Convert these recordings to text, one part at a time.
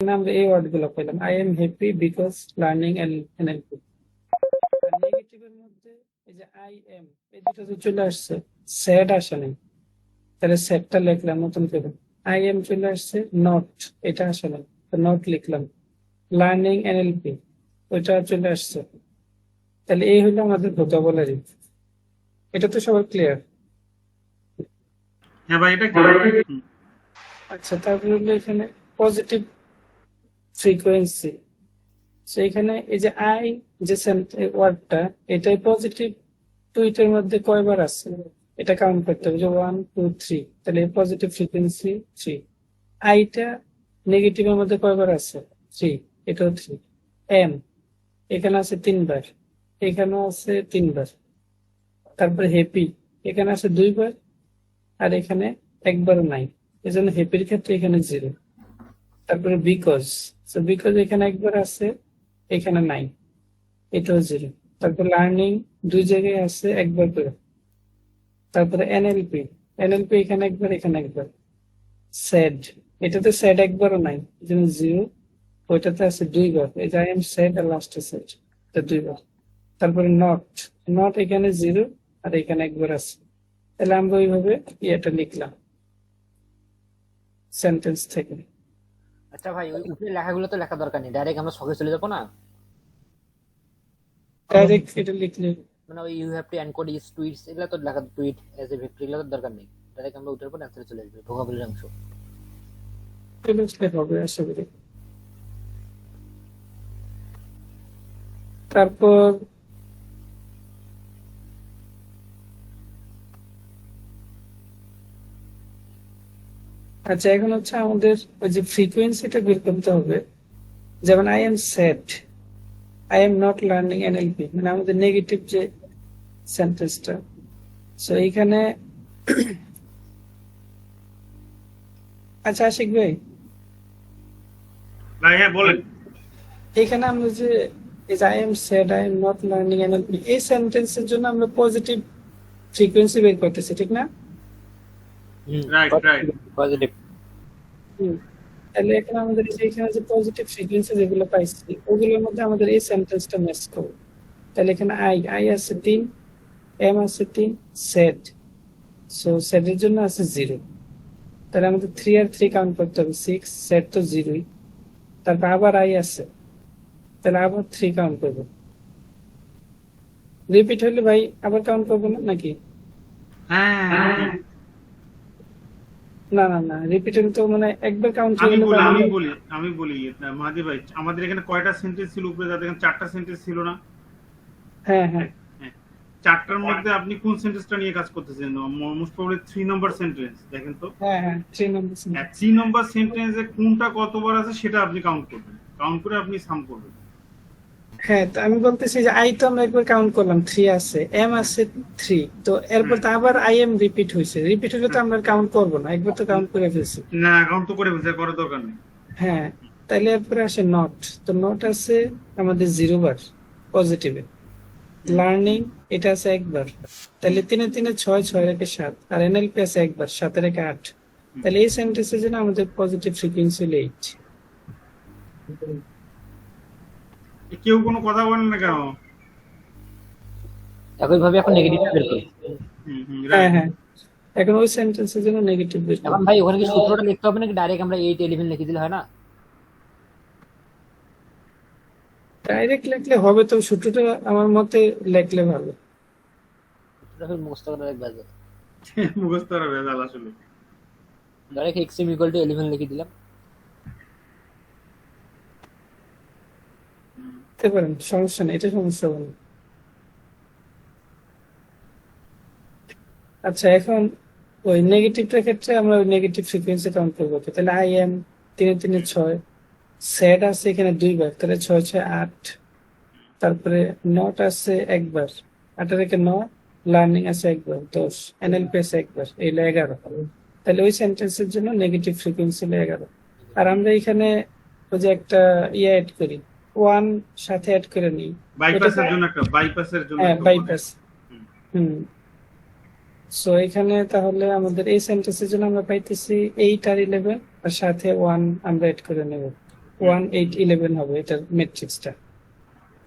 এখানে আমরা এই ওয়ার্ড গুলো পেলাম, I am happy because learning NLP. আর নেগেটিভের মধ্যে এই যে আই এম, এই দুটো তো চলে আসছে, স্যাড আসে নাই, তাহলে স্যাডটা লিখলাম নতুন করে। আই এম চলে আসছে, নট এটা আসে নাই, তো নট লিখলাম। লার্নিং এনএলপি ওইটা চলে আসছে, তাহলে এই হলো আমাদের ভোকাবুলারি। এটা তো সবার ক্লিয়ার? হ্যাঁ ভাই, এটা ক্লিয়ার। আচ্ছা, তারপরে হলো এখানে পজিটিভ ফ্রিকোয়েন্সি। সেইখানে এই যে আই যে ওয়ার্ডটা, এটাই পজিটিভ টুইটের মধ্যে কয়বার আছে এটা কাউন্ট করতে হবে, যে 1 2 3, তাহলে পজিটিভ ফ্রিকোয়েন্সি 3। আইটা নেগেটিভের মধ্যে কয়বার আছে, 3, এটাও 3। এম এখানে আছে 3 বার, এখানেও আছে 3 বার। তারপরে হ্যাপি এখানে আছে 2 বার, আর এখানে একবারও নাই, এজন্য হ্যাপির ক্ষেত্রে এখানে 0। তারপরে বিকজ, বিকজ এখানে একবার আছে, এখানে নাই, এটাও 0। তারপর লার্নিং 2 জায়গায় আছে একবার করে। তারপরে এনএলপি, এনএলপি এখানে একবার, এখানে একবার। স্যাড, এটাতে স্যাড একবারও নাই, এজন্য 0। ওইটাতে আছে 2 বার, এই যে আই এম স্যাড আর লাস্টে স্যাড, এটা 2 বার। তারপরে নট, নট এখানে 0 আর এখানে একবার আছে, তাহলে আমরা ওইভাবে ইয়েটা লিখলাম সেন্টেন্স থেকে। আচ্ছা ভাই, ওই উপরে লেখাগুলো তো লেখা দরকার নেই, ডাইরেক্ট আমরা সঙ্গে চলে যাবো না? ডাইরেক্ট এটা লিখলে মানে ওই you have to encode is tweets, এগুলো তো লেখা, টুইট এজ এ ভেক্টর, এগুলো তো দরকার নেই। ডাইরেক্ট আমরা ওটার উপর অ্যান্সারে চলে আসবে, ভোকাবুলারি অংশ। লিখলে হবে আশা করি। তারপর আচ্ছা, এখন হচ্ছে আমাদের ওই যে ফ্রিকোয়েন্সিটা বের করতে হবে। যেমন I am sad, I am not learning NLP, মানে আমাদের নেগেটিভ যে সেন্টেন্সটা। সো এইখানে আচ্ছা আশিক ভাই, ভাই হ্যাঁ বলেন। এখানে আমরা যে এই যে I am sad, I am not learning NLP, এই সেন্টেন্সের জন্য আমরা পজিটিভ ফ্রিকোয়েন্সি বের করতেছি, ঠিক না? Right right. পজিটিভ। হুম। তাহলে এখানে আমাদের এই যে এখানে যে পজিটিভ ফ্রিকোয়েন্সি যেগুলো পাইছি, ওগুলোর মধ্যে আমাদের এই সেন্টেন্সটা ম্যাচ করবে। তাহলে এখানে আই আই আছে 3, এম আছে 3, সেড, সো সেড এর জন্য আছে 0। তাহলে আমাদের 3 আর 3 কাউন্ট করতে হবে, 6, সেড তো 0ই। তারপর আবার আই আছে, তাহলে আবার 3 কাউন্ট করবো। রিপিট হলে ভাই আবার কাউন্ট করবো না নাকি? হ্যাঁ, না না না, রিপিট হলে তো মানে একবার কাউন্ট হয়ে আমি গেলে বলি তাহলে। আমি বলি আমি বলি মাহাদি ভাই, আমাদের এখানে কয়টা সেন্টেন্স ছিল উপরে, যাদের এখানে 4টা সেন্টেন্স ছিল না? হ্যাঁ হ্যাঁ হ্যাঁ, 4টার মধ্যে আপনি কোন সেন্টেন্সটা নিয়ে কাজ করতেছেন? মোস্ট প্রবাবলি 3 নম্বর সেন্টেন্স, দেখেন তো। হ্যাঁ হ্যাঁ, 3 নম্বর। হ্যাঁ, 3 নম্বর সেন্টেন্সে কোনটা কতবার আছে সেটা আপনি কাউন্ট করবেন, কাউন্ট করে আপনি সাম করবেন। হ্যাঁ, তো আমি বলতেছি যে আই তো আমরা একবার কাউন্ট করলাম, 3 আছে, এম আছে 3, তো এরপর হুম, তো আবার আই এম রিপিট হয়েছে, রিপিট হলে তো আমরা কাউন্ট করবো না, একবার তো কাউন্ট করে ফেলছি। না কাউন্ট তো করে ফেলছে, করার দরকার নেই। হ্যাঁ, তাইলে এরপরে আসে নট, তো নট আছে আমাদের 0 বার পজিটিভে। হুম, লার্নিং এটা আছে একবার, তাহলে 3 এ 3 6, 6 রেখে 7, আর এনএলপি আছে একবার, 7 রেখে 8। হুম। তাহলে এই সেন্টেন্সের জন্য আমাদের পজিটিভ ফ্রিকোয়েন্সি হলো 8। কেউ কোনো কথা বলেন না কেন? একইভাবে এখন নেগেটিভটা বের করি। হুম হুম, হ্যাঁ রাইট। হ্যাঁ, এখন ওই সেন্টেন্সের জন্য নেগেটিভ বের এখন করবো। ভাই ওখানে কি সূত্রটা লিখতে হবে নাকি ডাইরেক্ট আমরা 8 11 লিখে দিলে হয় না? ডাইরেক্ট লিখলে হবে, তো সূত্রটা আমার মতে লিখলে ভালো। সূত্রটা ফির মুখস্থ করে ডাইরেক্ট বাজে। মুখস্থ করা ভেজাল আসলে। ডাইরেক্ট x ইকুয়াল টু 11 লিখে দিলাম। বুঝতে পারেন, সমস্যা নেই, এটা সমস্যা হবে না। আচ্ছা, এখন ওই নেগেটিভটার ক্ষেত্রে আমরা ওই নেগেটিভ ফ্রিকোয়েন্সি কাউন্ট করবো কি? তাহলে আই এম 3 এ 3 6, স্যাড আছে এখানে 2 বার, তাহলে 6 6 8। তারপরে নট আছে একবার, 8 রেখে 9, লার্নিং আছে একবার 10, এনএলপি আছে একবার, এই হলো 11। তাহলে ওই সেন্টেন্সের জন্য নেগেটিভ ফ্রিকোয়েন্সি হলো 11। আর আমরা এখানে ওই যে একটা ইয়ে অ্যাড করি, 1 সাথে অ্যাড করে নিই, এটা তো। বাইপাসের জন্য হ্যাঁ, একটা ওয়ার্ড। বাইপাস। হুম। সো এখানে তাহলে আমাদের এই সেন্টেন্সের জন্য আমরা পাইতেছি 8 আর 11, আর সাথে 1 আমরা এড করে নেব। 1811 হবে এটার ম্যাট্রিক্সটা।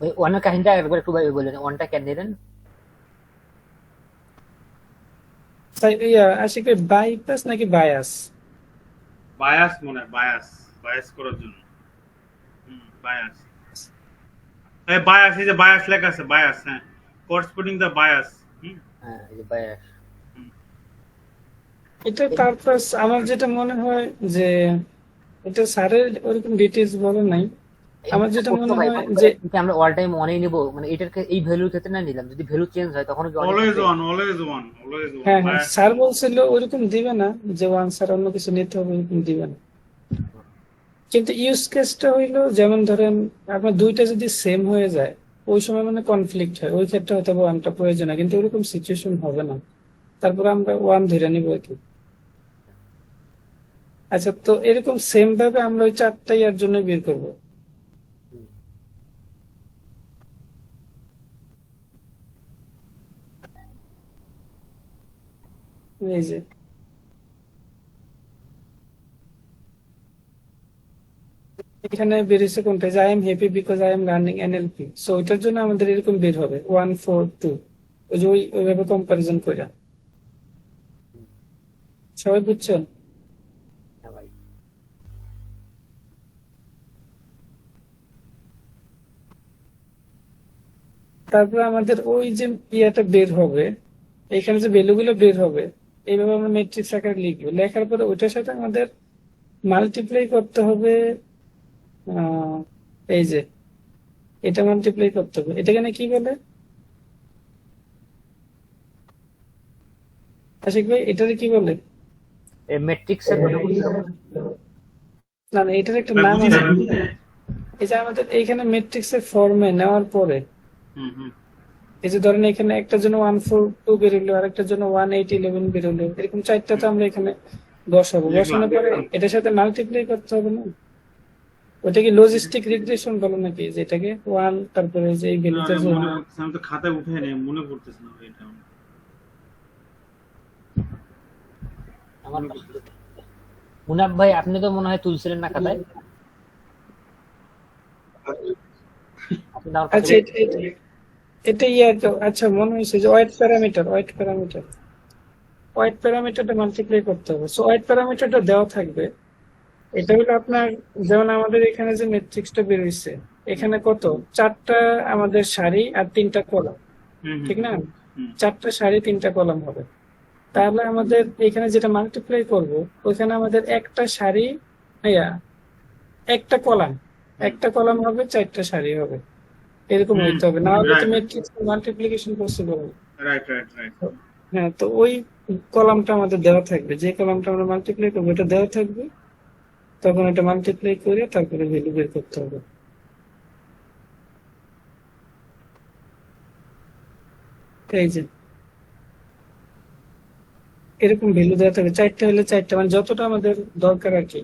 ওই ওয়ানের কাহিনীটা একবার একটু বলেন, ওয়ানটা কেন দিলেন? তাই আশিক ভাই বাইপাস নাকি বায়াস? বায়াস মনে হয়, বায়াস করার জন্য। বায়াস, বায়াস, এই যে বায়াস লেখা আছে, বায়াস, হ্যাঁ, করেসপন্ডিং দ্য বায়াস। হ্যাঁ, এই যে bias। এটা পারপাস আমার যেটা মনে হয় যে এটা স্যারের ওরকম ডিটেইলস বলে নাই। আমার যেটা মনে হয় যে আমরা অল টাইম ওয়ানই নিব, মানে এটাকে এই ভ্যালুর ক্ষেত্রে না নিলাম, যদি ভ্যালু চেঞ্জ হয় তখন কি always one, always one, always one. হ্যাঁ হ্যাঁ স্যার বলছিল ওইরকম দিবে না যে ওয়ান স্যার অন্য কিছু নিতে হবে, ওইরকম দিবে না। কিন্তু ইউজ কেসটা হইলো যেমন ধরেন আপনার দুইটা যদি সেম হয়ে যায় ওই সময় মানে কনফ্লিক্ট হয়, ওই ক্ষেত্রে হয়তো ওয়ানটা প্রয়োজন হয়, কিন্তু ওরকম সিচুয়েশন হবে না, তারপরে আমরা ওয়ান ধরে নিব আর কি। আচ্ছা, তো এরকম সেম ভাবে আমরা ওই চারটা ইয়ার জন্য বের করবো। এই যে এখানে বেরিয়েছে কোনটা, যে I am happy because I am learning NLP, so ওইটার জন্য আমাদের এরকম বের হবে 142। ওই যে ওইভাবে কম্পারিজন করে। সবাই বুঝছেন? হ্যাঁ ভাই। তারপরে আমাদের ওই যে ইয়াটা বের হবে, এখানে যে ভ্যালু গুলো বের হবে এইভাবে আমরা ম্যাট্রিক্স আকারে লিখবো, লেখার পরে ওইটার সাথে আমাদের মাল্টিপ্লাই করতে হবে। আহ, এই যে এটা মাল্টিপ্লাই করতে হবে, এটা কেন কি বলে আশিক ভাই, এটারে কি বলে? এই ম্যাট্রিক্সের না না, এটার একটা নাম আছে। এই যে আমাদের এইখানে ম্যাট্রিক্স এর ফর্মে নেওয়ার পরে এই যে ধরেন এখানে একটার জন্য 142 বেরোলো, আর একটার জন্য 1811 বেরোলো, এরকম চারটা তো আমরা এখানে বসাবো, বসানোর পরে এটার সাথে মাল্টিপ্লাই করতে হবে না? ওটা কি লজিস্টিক রিগ্রেশন বলে নাকি, যেটাকে ওয়ান তারপরে যে এই ভ্যালুটা আমি তো খাতায় উঠে নেই, মনে পড়তেছে না এটা। আমার মুনাফ ভাই, আপনি তো মনে হয় তুলছিলেন না খাতায়? আপনি আমার আচ্ছা কাছে- এটা ইয়ে তো, আচ্ছা মনে হয়েছে যে ওয়াইট প্যারামিটারটা মাল্টিপ্লাই করতে হবে, সো ওয়াইট প্যারামিটারটা দেওয়া থাকবে। এটা হলো আপনার, যেমন আমাদের এখানে যে ম্যাট্রিক্সটা বেরোইছে এখানে কত, চারটা আমাদের সারি আর তিনটা কলাম, ঠিক না? চারটা সারি তিনটা কলাম হবে। তাহলে আমাদের এখানে যেটা মাল্টিপ্লাই করব ওইখানে আমাদের একটা সারি, ইয়া একটা কলাম হবে, চারটা সারি হবে, এরকম হইতে হবে, না হলে তো ম্যাট্রিক্স মাল্টিপ্লিকেশন পসিবল না। Right right right. হ্যাঁ, তো ওই কলামটা আমাদের দেওয়া থাকবে, যে কলামটা আমরা মাল্টিপ্লাই করবো এটা দেওয়া থাকবে, তখন এটা মাল্টিপ্লাই করে তারপরে ভ্যালু বের করতে হবে। এই যে এরকম ভ্যালু দেওয়া থাকবে, চারটা হলে চারটা, মানে যতটা আমাদের দরকার আর কি।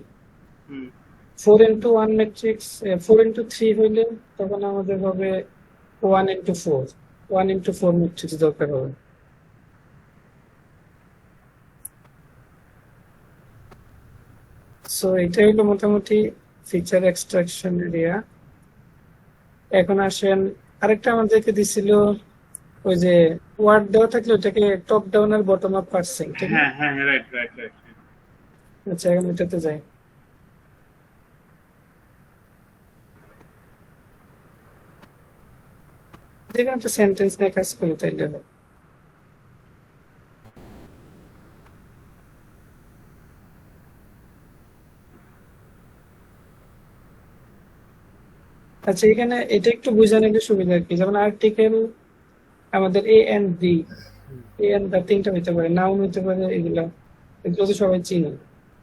4x1 ম্যাট্রিক্স, 4x3 হইলে তখন আমাদের হবে 1x4, 1x4 ম্যাট্রিক্স দরকার হবে। সো এটা হলো মোটামুটি ফিচার এক্সট্রাকশন এরিয়া। এখন আসেন, আরেকটা আমাদেরকে দিছিল ওই যে ওয়ার্ড দেওয়া থাকলে ওটাকে টপ ডাউন আর বটম আপ পার্সিং, ঠিক না? হ্যাঁ হ্যাঁ রাইট রাইট রাইট। আচ্ছা, এখন এটাতে যাই। যেখানে একটা সেন্টেন্স নিয়ে কাজ করি তাইলে হবে। আচ্ছা, এখানে এটা একটু বুঝে নিলে সুবিধা আর কি, যেমন আর্টিকেল আমাদের এ এন দা তিনটা হইতে পারে, নাউন হইতে পারে, এগুলো তো সবাই চিনি।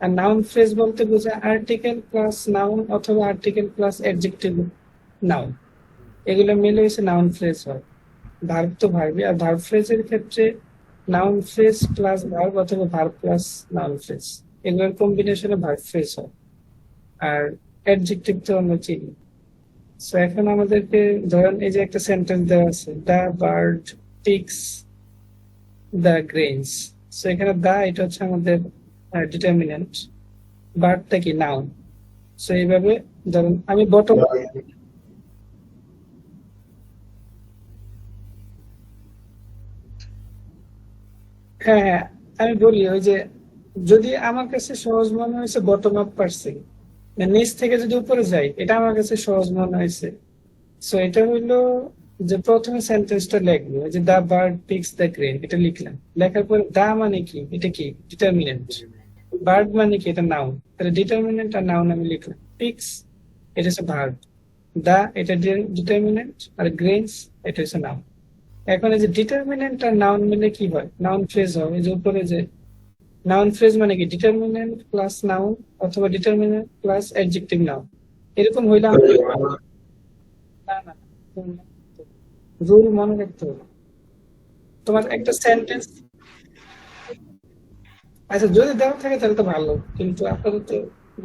আর নাউন ফ্রেজ বলতে বোঝায় আর্টিকেল প্লাস নাউন অথবা আর্টিকেল প্লাস অ্যাডজেক্টিভ নাউন, এগুলো মিলে হয়েছে নাউন ফ্রেজ হয়। ভার্ব তো ভার্বই, আর ভার্ব ফ্রেজের ক্ষেত্রে নাউন ফ্রেজ প্লাস ভার্ব অথবা ভার্ব প্লাস নাউন ফ্রেজ, এগুলোর কম্বিনেশনে ভার্ব ফ্রেজ হয়। আর অ্যাডজেক্টিভ তো আমরা চিনি। সো এখন আমাদেরকে ধরেন এই যে একটা সেন্টেন্স দেওয়া আছে, the bird ticks the grains. So এখানে দা এটা হচ্ছে আমাদের ডিটারমিনেন্ট, বার্ডটা কি নাউন। সো এইভাবে ধরুন আমি বটম, হ্যাঁ হ্যাঁ, আমি বলি ওই যে যদি আমার কাছে সহজ মনে হয়েছে বটম আপ পার্সিং, নিচ থেকে যদি উপরে যাই, এটা আমার কাছে সহজ মনে হয়েছে। সো এটা হইলো যে প্রথমে সেন্টেন্সটা লিখবো, যে the bird picks the grain, এটা লিখলাম। লেখার পরে দা মানে কি, এটা কি ডিটারমিনেন্ট, বার্ড মানে কি, এটা নাউন, তাহলে ডিটারমিনেন্ট আর নাউন আমি লিখলাম। পিক্স এটা হচ্ছে ভার্ব, দা এটা ডিটারমিনেন্ট, আর গ্রেনস এটা হচ্ছে নাউন। এখন এই যে ডিটারমিনেন্ট আর নাউন মিলে কি হয়, নাউন ফ্রেজ হয়। এই যে উপরে যে নাউন ফ্রেজ মানে কি ডিটারমিনেন্ট প্লাস নাউন অথবা ডিটারমিনেন্ট প্লাস অ্যাডজেক্টিভ নাউন, এরকম হইলে না না, রুল মনে রাখতে হবে। তোমার একটা সেন্টেন্স, আচ্ছা যদি দেওয়া থাকে তাহলে তো ভালো, কিন্তু আপাতত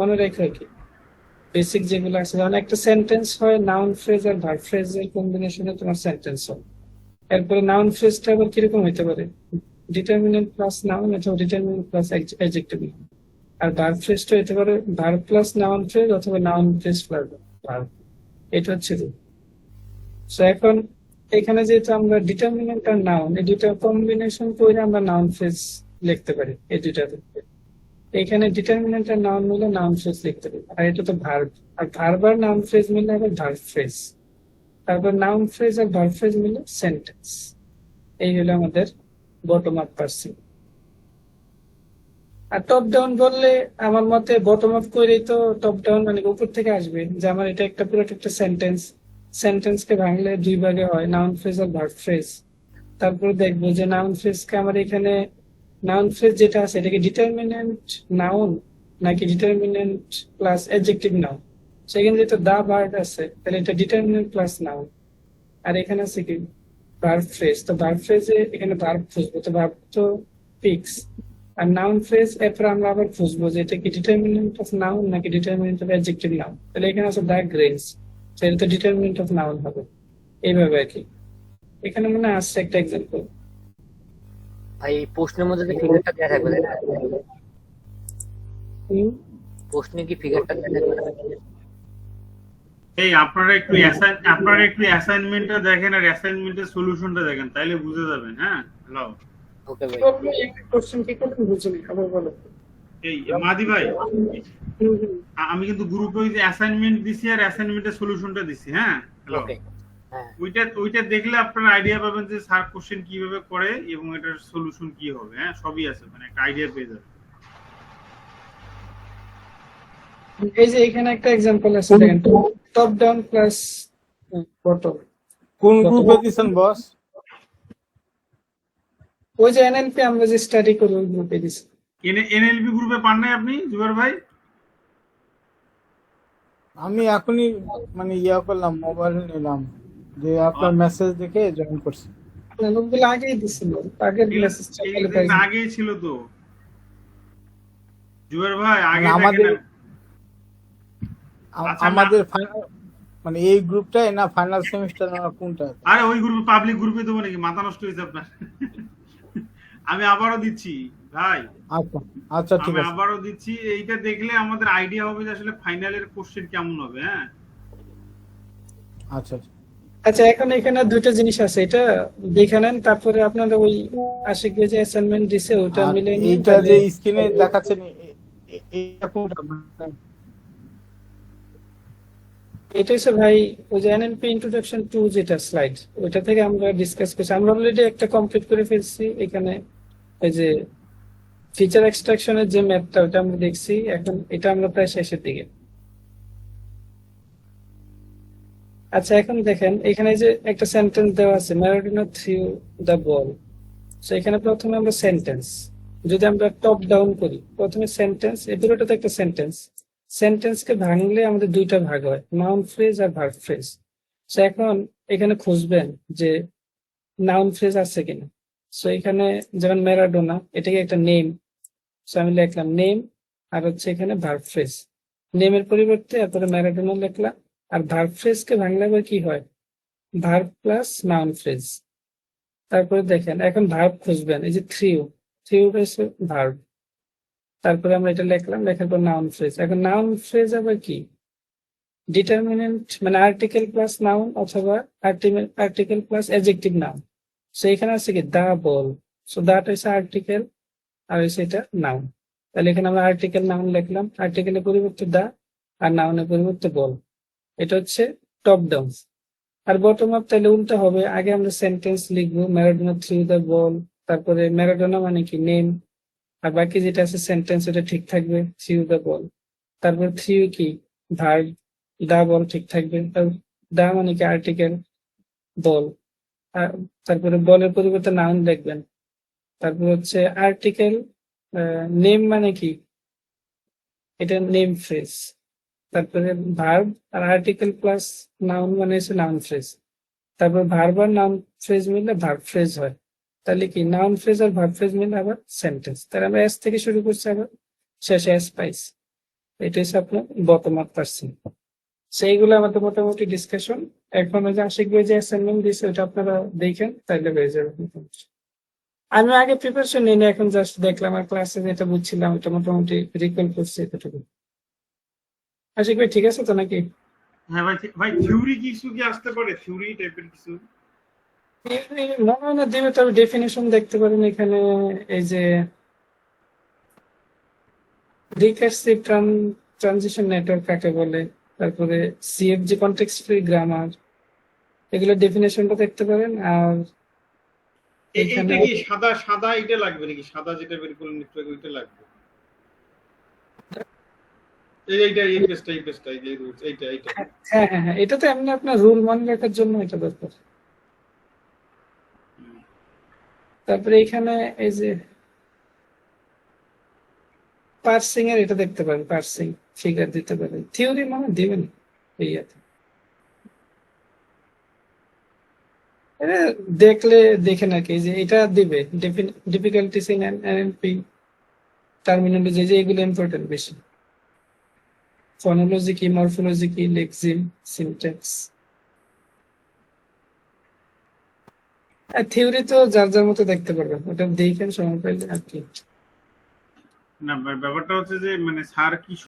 মনে রেখে কি বেসিক যেগুলো আছে, যেমন একটা সেন্টেন্স হয় নাউন ফ্রেজ আর ভার্ব ফ্রেজের কম্বিনেশনে তোমার সেন্টেন্স হয়। এরপরে নাউন ফ্রেজটা আবার কিরকম হইতে পারে, ডিটারমিনেন্ট প্লাস নাউন অথবা ডিটারমিনেন্ট প্লাস অ্যাডজেক্টিভ। আর ভার্ব ফ্রেজটা হইতে পারে ভার্ব প্লাস নাউন ফ্রেজ অথবা নাউন ফ্রেজ প্লাস ভার্ব। এটা হচ্ছে রুল। সো এখন এখানে যেহেতু আমরা ডিটারমিনেন্ট আর নাউন এই দুইটা কম্বিনেশন করে আমরা নাউন ফ্রেজ লিখতে পারি, এই দুইটাতে এখানে ডিটারমিনেন্ট আর নাউন মিলে নাউন ফ্রেজ লিখতে পারি। আর এটা তো ভার্ব, আর ভার্ব আর নাউন ফ্রেজ মিলে আবার ভার্ব ফ্রেজ, তারপর নাউন ফ্রেজ আর ভার্ব ফ্রেজ মিলে সেন্টেন্স। এই হলো আমাদের বটম আপ পার্সিং। আর টপ ডাউন বললে আমার মতে বটম আপ করেই তো টপ ডাউন মানে উপর থেকে আসবে, যে আমার এটা একটা পুরো একটা সেন্টেন্স, সেন্টেন্সকে ভাঙলে দুই ভাগে হয়, নাউন ফ্রেজ আর ভার্ব ফ্রেজ। তারপরে দেখবো যে নাউন ফ্রেজকে আমার এখানে নাউন ফ্রেজ যেটা আছে এটাকে ডিটারমিনেন্ট নাউন নাকি ডিটারমিনেন্ট প্লাস অ্যাডজেক্টিভ নাউন। সেখানে যেটা দা ভার্ব আছে তাহলে এটা ডিটারমিনেন্ট প্লাস নাউন, আর এখানে আছে কি ভার্ব ফ্রেজ, তো ভার্ব ফ্রেজে এখানে ভার্ব খুঁজবো, তো ভার্ব তো ফিক্স। আর নাউন ফ্রেজ এরপর আমরা আবার খুঁজবো যে এটা কি ডিটারমিনেন্ট অফ নাউন নাকি ডিটারমিনেন্ট অফ অ্যাডজেক্টিভ নাউন, তাহলে এখানে আছে দ্য গ্রেনস, সেটা তো ডিটারমিনেন্ট অফ নাউন হবে। এইভাবে আর কি। এখানে মনে আসছে একটা এক্সাম্পল। ভাই এই প্রশ্নের মধ্যে যে ফিগারটা দেওয়া থাকবে তাই না? প্রশ্নে কি ফিগারটা দেওয়া থাকবে? এই আপনারা একটু অ্যাসাইনমেন্টটা দেখেন আর অ্যাসাইনমেন্টের সলিউশনটা দেখেন, তাইলে বুঝে যাবেন। হ্যাঁ, হ্যালো। ওকে ভাই। কোশ্চেন কি করতে বুঝিনি, আবার বলো। এই মাদি ভাই, হুম, হুম। আমি কিন্তু গ্রুপে ওই যে অ্যাসাইনমেন্ট দিছি আর অ্যাসাইনমেন্টের সলিউশনটা দিছি। হ্যাঁ, হ্যালো। ওকে। হ্যাঁ। ওইটা দেখলে আপনারা আইডিয়া পাবেন যে স্যার কোশ্চেন কিভাবে করে এবং এটার সলিউশন কি হবে। হ্যাঁ, সবই আছে, মানে একটা আইডিয়া পেয়ে যাবেন। এই যে এখানে একটা এক্সাম্পল আছে দেখেন, টপ ডাউন প্লাস বটম। কোন গ্রুপে দিছেন বস? ওই যে এনএলপি আমরা যে স্টাডি করি ওই গ্রুপে দিছি। এনএলপি গ্রুপে পান নাই আপনি জুবার ভাই? আমি এখনই মানে ইয়া করলাম, মোবাইল নিলাম, যে আপনার মেসেজ দেখে জয়েন করছি। ওগুলো আগেই দিছিল, আগের মেসেজটা খালি পাইছি। আগেই ছিল তো জুবার ভাই, আগে মানে আমাদের দেখেন। আচ্ছা, আমাদের মানে এই গ্রুপটাই না ফাইনাল সেমিস্টার না কোনটা? আরে ওই গ্রুপে, পাবলিক গ্রুপে দেবো নাকি? মাথা নষ্ট হয়েছে আপনার। আমি আবারও দিচ্ছি ভাই। আচ্ছা আচ্ছা ঠিক আমি আছে। আবারও দিচ্ছি, এইটা দেখলে আমাদের আইডিয়া হবে যে আসলে ফাইনালের কোশ্চেন কেমন হবে। হ্যাঁ, আচ্ছা আচ্ছা। আচ্ছা এখন এখানে দুটো জিনিস আছে, এটা দেখে নেন, তারপরে আপনারা ওই আশিক যে অ্যাসাইনমেন্ট দিছে ওটা আর মিলে নিন। এইটা যে স্ক্রিনে দেখাচ্ছেন এটা কোনটা? এটা হচ্ছে ভাই ওই যে এনএলপি ইন্ট্রোডাকশন টু যেটা স্লাইড, ওইটা থেকে আমরা ডিসকাস করছি। আমরা অলরেডি একটা কমপ্লিট করে ফেলছি এখানে, এই যে ফিচার এক্সট্রাকশনের যে ম্যাথটা ওটা আমরা দেখছি, এখন এটা আমরা প্রায় শেষের দিকে। আচ্ছা এখন দেখেন এখানে যে একটা সেন্টেন্স দেওয়া আছে, ম্যারাডোনা থ্রিউ দ্য বল। তো এখানে প্রথমে আমরা সেন্টেন্স, যদি আমরা টপ ডাউন করি, প্রথমে সেন্টেন্স, এই পুরোটা তো একটা সেন্টেন্স, সেন্টেন্সকে ভাঙলে আমাদের দুইটা ভাগ হয়, নাউন ফ্রেজ আর ভার্ব ফ্রেজ। তো এখন এখানে খুঁজবেন যে নাউন ফ্রেজ আছে কিনা। সো এখানে যেমন ম্যারাডোনা, এটাকে একটা নেম, সো আমি লিখলাম নেম, আর হচ্ছে এখানে ভার্ব ফ্রেজ, নেমের পরিবর্তে তারপরে ম্যারাডোনা লিখলাম। আর ভার্ব ফ্রেজকে ভাঙলে আবার কি হয়, ভার্ব প্লাস নাউন ফ্রেজ। তারপরে দেখেন এখন ভার্ব খুঁজবেন, এই যে থ্রিউ, থ্রিউ হচ্ছে ভার্ব, তারপরে আমরা এটা লিখলাম, লেখার পর নাউন ফ্রেজ। এখন নাউন ফ্রেজ আবার কি, ডিটারমিনেন্ট মানে আর্টিকেল প্লাস নাউন অথবা article plus adjective noun. So এখানে আছে কি দা বল, সো দাটা হচ্ছে আর্টিকেল আর হচ্ছে এটা নাউন। তাহলে এখানে আমরা আর্টিকেল নাউন লিখলাম, আর্টিকেলের পরিবর্তে দা আর নাউনের পরিবর্তে বল। এটা হচ্ছে টপ ডাউন। আর বটম আপ তাহলে উল্টা হবে, আগে আমরা সেন্টেন্স লিখবো ম্যারাডোনা থ্রু দ্য বল, তারপরে ম্যারাডোনা মানে কি নেম, আর বাকি যেটা আছে সেন্টেন্স ওটা ঠিক থাকবে থ্রু দ্য বল। তারপর থ্রি কি ভার্ব, দা বল ঠিক থাকবে, দা মানে কি আর্টিকেল, বল, আর তারপরে বলের পরিবর্তে নাউন লিখবেন। তারপর হচ্ছে আর্টিকেল নেম মানে কি, এটা নেম ফ্রেজ। তারপরে ভার্ব আর আর্টিকেল প্লাস নাউন মানে হচ্ছে নাউন ফ্রেজ। তারপর ভার্ব আর নাউন ফ্রেজ মিললে ভার্ব ফ্রেজ হয়। তাহলে কি নাউন ফ্রেজ আর ভার্ব ফ্রেজ মিললে আবার সেন্টেন্স। তাহলে আমরা এস থেকে শুরু করছি, আবার শেষে এস পাইছি। এটা হচ্ছে আপনার বটম আপ পার্সন। সেইগুলো আমাদের মোটামুটি ডিসকাশন। এখন ওই যে আশিক ভাই যে অ্যাসাইনমেন্ট দিয়েছে ওটা আপনারা দেখেন, তাইলে হয়ে যাবে। আমি আগে প্রিপারেশন নিই না, এখন জাস্ট দেখলাম আর ক্লাসে যেটা বুঝছিলাম এটা মোটামুটি রিকল করছি এতটুকু। আশিক ভাই ঠিক আছে তো নাকি? হ্যাঁ ভাই, ভাই থিওরি কিছু কি আসতে পারে, থিওরি টাইপের কিছু? মনে হয় না দেবে, তবে ডেফিনেশন দেখতে পারেন এখানে। এই যে রিকার্সিভ ট্রানজিশন নেটওয়ার্ক কাকে বলে, তারপরে সিএফজি কনটেক্সট ফ্রি গ্রামার, এগুলো ডেফিনেশনটা দেখতে পারেন। আর এখানে এইটা কি সাদা সাদা এটা লাগবে নাকি, সাদা যেটা বের করলেন একটু আগে ওইটা লাগবে? এই পেজটা এইটা এইটা। হ্যাঁ হ্যাঁ হ্যাঁ, এটা তো এমনি আপনার রুল মনে রাখার জন্য এটা দরকার। তারপরে এখানে এই যে পার্সিং এর এটা দেখতে পারেন, পার্সিং ফিগার দিতে পারেন, থিওরি মানে দিবেন এই ইয়াতে। এটা দেখলে দেখে নাকি যে এটা দিবে ডিফিকাল্টিস ইন এনএলপি টার্মিনোলজি, যে এগুলো ইম্পর্টেন্ট বেশি। ফনোলজি কি, মরফোলজি কি, লেক্সিম, সিনট্যাক্স। আর থিওরি তো যার যার মতো দেখতে পারবেন, ওটা দেখেন সময় পাইলে আর কি। না ব্যাপারটা হচ্ছে যে মানে স্যার কি